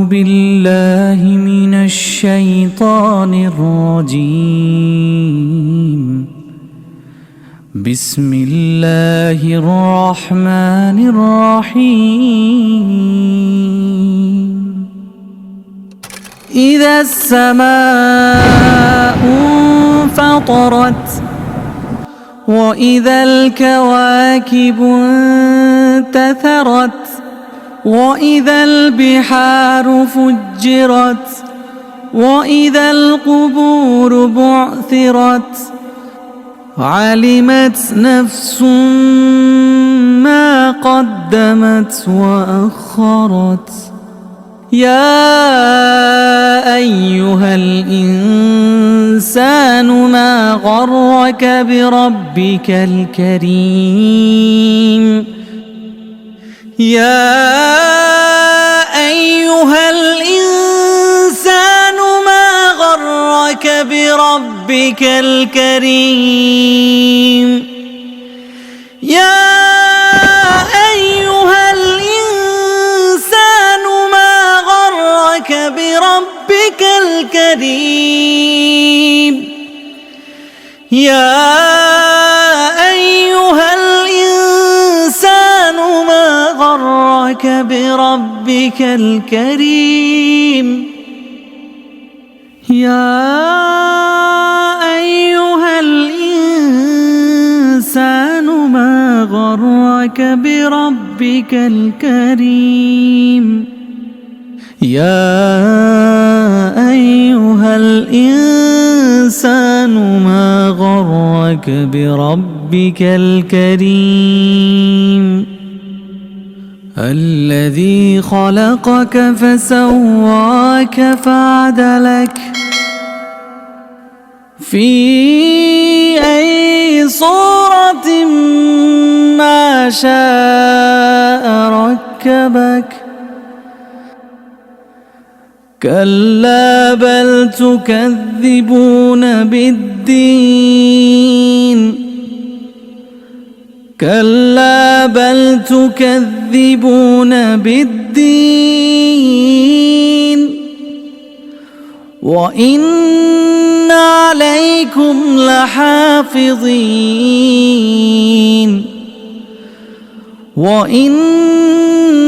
بالله من الشيطان الرجيم. بسم الله الرحمن الرحيم. إذا السماء انفطرت وإذا الكواكب انتثرت وإذا البحار فجرت وإذا القبور بعثرت علمت نفس ما قدمت وأخرت. يا أيها الإنسان ما غرك بربك الكريم. يا أيها الإنسان ما غرك بربك الكريم. يا أيها الإنسان ما غرك بربك الكريم. يا أيها الإنسان ما غرك بربك الكريم. يا أيها الإنسان ما غرك بربك الكريم. يا أيها الإنسان ما غرك بربك الكريم. الذي خلقك فسواك فعدلك في أي صورة ما شاء ركبك. كلا بل تكذبون بالدين. كلا بل تكذبون بالدين وإن عليكم لحافظين. وإن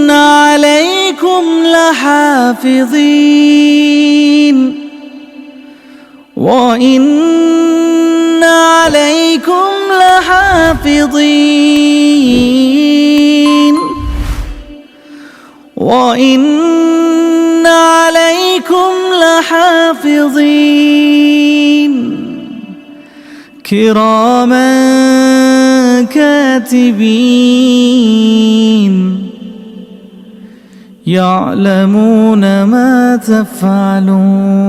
عليكم لحافظين. وإن عليكم لحافظين. وإن عليكم لحافظين كراما كاتبين يعلمون ما تفعلون.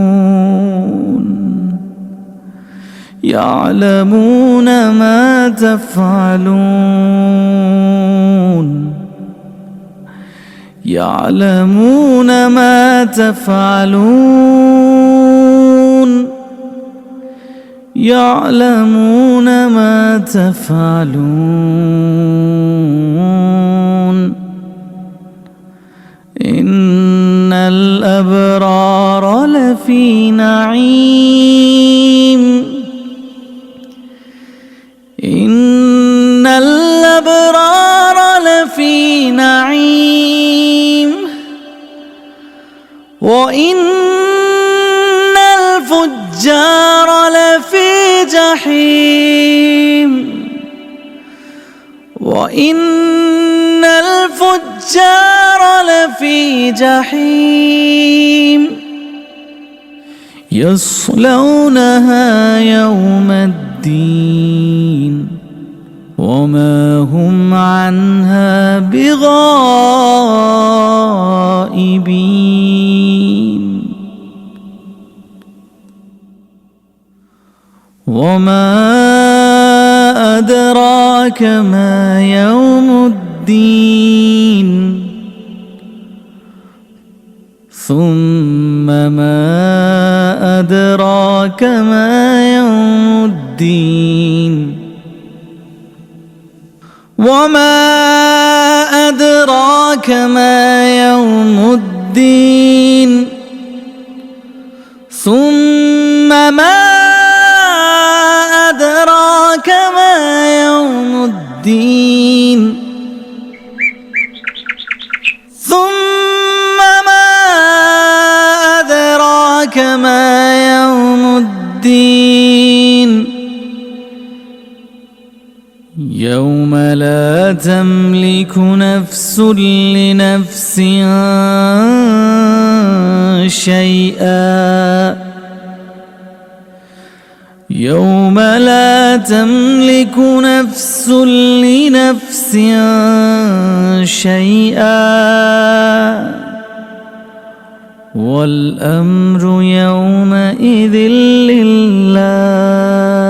يعلمون ما تفعلون. يعلمون ما تفعلون. يعلمون ما تفعلون. إن الأبرار لفي نعيم. إن الأبرار لفي نعيم وإن الفجار لفي جحيم. وإن الفجار لفي جحيم يصلونها يوم الدين وما هم عنها بغائبين. وما أدراك ما يوم الدين. ثم ما أدراك ما يوم الدين. وما أدراك ما يوم الدين. الدين ثم ما أدراك ما يوم الدين يوم لا تملك نفس لنفس شيئا يوم لا تملك نفس لنفس شيئا والأمر يومئذ لله